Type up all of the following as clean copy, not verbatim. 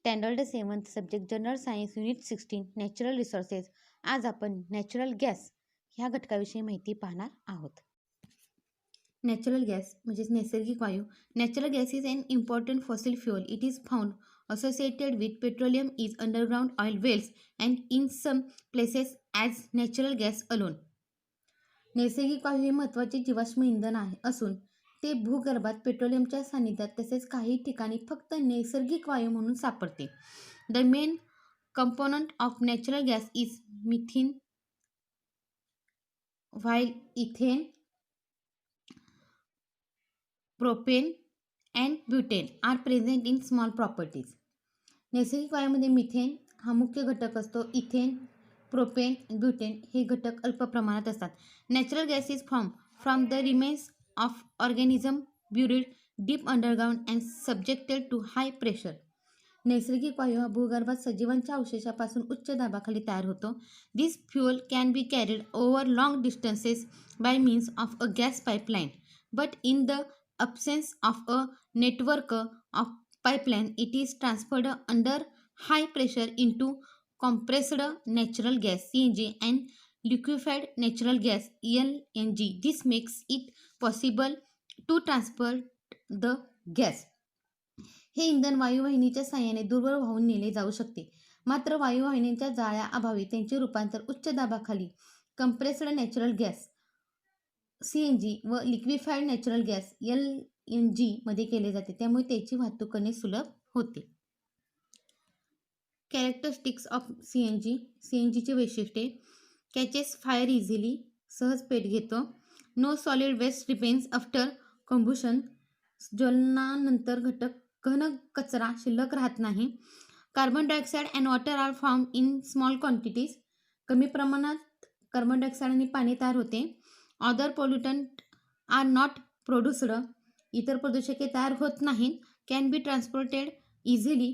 Standard 7th subject general science unit 16 natural resources. आज आपण natural gas ह्या घटकाविषयी माहिती पाहणार आहोत. नॅचरल गॅस म्हणजेच नैसर्गिक वायू. Natural gas is an important fossil fuel. It is found associated with petroleum is underground oil wells and in some places as natural gas alone. नैसर्गिक वायू हे महत्त्वाचे जीवाश्म इंधन आहे असून ते भूगर्भात पेट्रोलियमच्या सानिध्यात तसेच काही ठिकाणी फक्त नैसर्गिक वायू म्हणून सापडते. The main component of natural gas is methane, while ethane, propane and butane are present in small properties. नैसर्गिक वायूमध्ये मिथेन हा मुख्य घटक असतो. इथेन, प्रोपेन, ब्युटेन हे घटक अल्प प्रमाणात असतात. Natural gas is from the remains of organism buried deep underground and subjected to high pressure. नैसर्गिक वायू हा भूगर्भात सजीवांच्या अवशेषापासून उच्च दाबाखाली तयार होतो. This fuel can be carried over long distances by means of a gas pipeline, but in the absence of a network of pipeline, it is transferred under high pressure into compressed natural gas (CNG) and liquefied natural gas (LNG). This makes it possible to transfer the gas. हे इंधन वायुवाहिनीच्या साहाय्याने दूरवर वाहून नेले जाऊ शकते. मात्र वायुवाहिनीच्या जाळ्या अभावी त्यांचे रूपांतर उच्च दाबाखाली कंप्रेस्ड नॅचरल गॅस CNG व लिक्विफाईड नॅचरल गॅस LNG मध्ये केले जाते. त्यामुळे त्याची वाहतूक करणे सुलभ होते. Characteristics of CNG. CNGची वैशिष्ट्ये: कॅचेस फायर इझिली, सहज पेट घेतो. No solid waste remains after combustion, ज्वलनानंतर घन कचरा शिल्लक राहत नाही. Carbon dioxide and water are form in small quantities, कमी प्रमाणात कार्बन डायऑक्साईड आणि पाणी तयार होते. Other pollutant are not produced, इतर प्रदूषके तयार होत नाहीत. कॅन बी ट्रान्सपोर्टेड इझिली,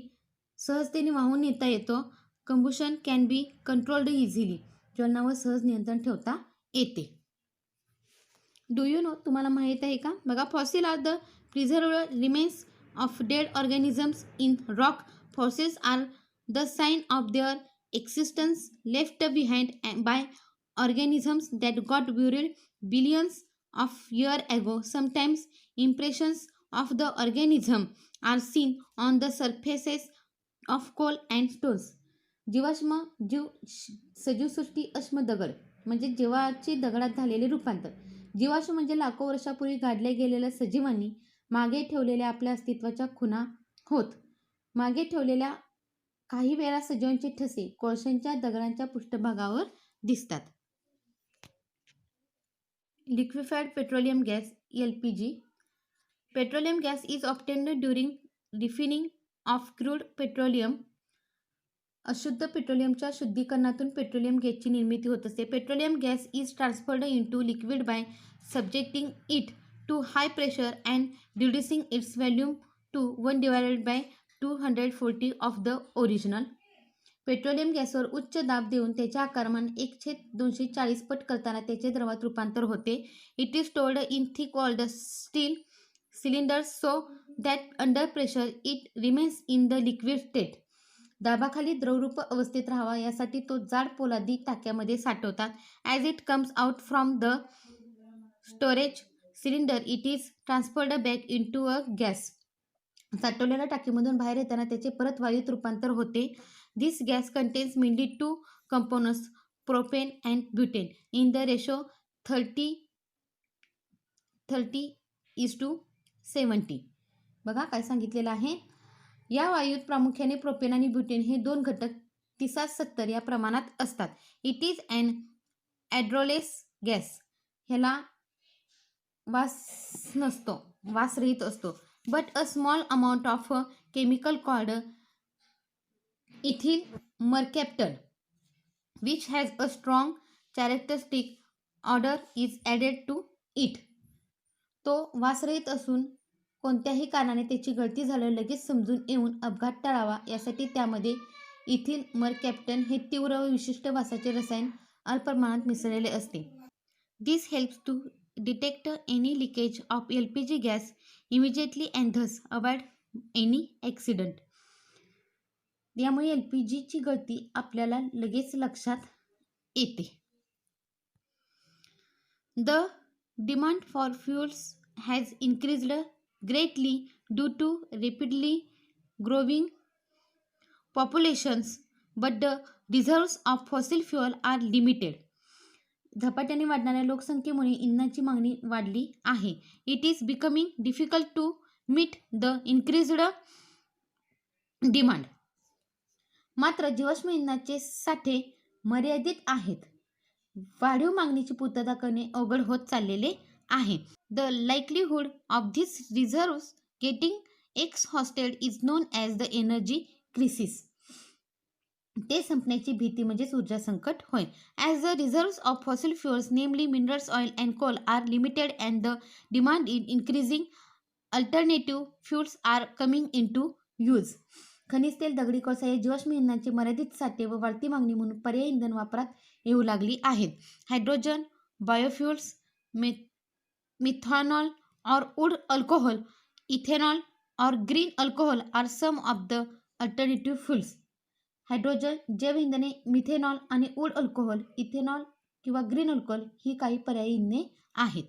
सहजतेने वाहून नेता येतो. कंबुशन कॅन बी कंट्रोल्ड इझिली, ज्वलनावर सहज नियंत्रण ठेवता येते. डू यू नो, तुम्हाला माहीत आहे का? बघा, fossil are the preserved remains of dead organisms in rock. Fossils are the sign of their existence left behind by organisms that got buried billions of years ago. Sometimes impressions of the organism are seen on the surfaces of coal and stones. जीवाश्म सजीवसृष्टी अश्म दगड म्हणजे जीवाची दगडात झालेले रूपांतर. जीवाश्म म्हणजे लाखो वर्षापूर्वी गाडल्या गेलेल्या सजीवांनी मागे ठेवलेल्या आपल्या अस्तित्वाच्या खुणा होत. मागे ठेवलेल्या काही वेळा सजीवांचे ठसे कोळशांच्या दगडांच्या पृष्ठभागावर दिसतात. Liquefied petroleum gas LPG. Petroleum gas is obtained during refining of crude petroleum. अशुद्ध पेट्रोलियमच्या शुद्धीकरणातून पेट्रोलियम गॅसची निर्मिती होत असते. Petroleum gas is transferred into liquid by subjecting it to high pressure and reducing its volume to 1/240 of the original. Petroleum गॅसवर उच्च दाब देऊन त्याचे आकारमान 1/240 पट करताना त्याचे द्रवात रूपांतर होते. It is stored in thick walled steel cylinders so that under pressure it remains in the liquid state. दाबाखाली द्रवरूप अवस्थेत राहावा यासाठी तो जाड पोलादी टाक्यामध्ये साठवतात. As it comes out from the storage cylinder it is transferred back into a gas. साठवलेल्या टाकीमधून बाहेर येताना त्याचे परत वायूत रूपांतर होते. This gas contains mainly two components, propane and butane, in the ratio 30:70. बघा काय सांगितलेलं आहे. या वायूत प्रामुख्याने प्रोपेन आणि ब्युटेन हे दोन घटक 30:70 या प्रमाणात असतात. It is an odorless gas. ह्याला वास नसतो, वासरहित असतो. But a small amount of chemical called ethyl mercaptan which has a strong characteristic odor is added to it. तो वासरहित असून कोणत्याही कारणाने त्याची गळती झाल्यावर लगेच समजून येऊन अपघात टाळावा यासाठी त्यामध्ये इथिल मरकॅप्टन हे तीव्र व विशिष्ट वासाचे रसायन अल्प प्रमाणात मिसळलेले असते. This helps to detect any leakage of LPG gas immediately and thus avoid any accident. यामुळे LPGची गळती आपल्याला लगेच लक्षात येते. The demand for fuels has increased greatly due to rapidly growing populations, but the reserves of fossil fuel are limited. झपाट्याने वाढणाऱ्या लोकसंख्येमुळे इंधनाची मागणी वाढली आहे. It is becoming difficult to meet the increased demand. मात्र जीवाश्म इंधनाचे साठे मर्यादित आहेत. वाढीव मागणीची पूर्तता करणे अवघड होत चाललेले आहे. The likelihood of this reserves getting exhausted is known as the energy crisis. ते संपण्याची भीती म्हणजेच ऊर्जा संकट होय. As the reserves of fossil fuels namely minerals, oil and coal are limited and the demand in increasing alternative fuels are coming into use. खनिज तेल, दगडी कोळसा या जीवाश्म इंधनाचे मर्यादित साठे व वाढती मागणी म्हणून पर्यायी इंधन वापरात येऊ लागली आहेत. Hydrogen, biofuels, methanol or wood alcohol, ethanol or green alcohol are some of the alternative fuels. Hydrogen, जैव इंधने, मिथेनॉल आणि वूड अल्कोहोल, इथेनॉल किंवा ग्रीन अल्कोहोल ही काही पर्यायी इंधने आहेत.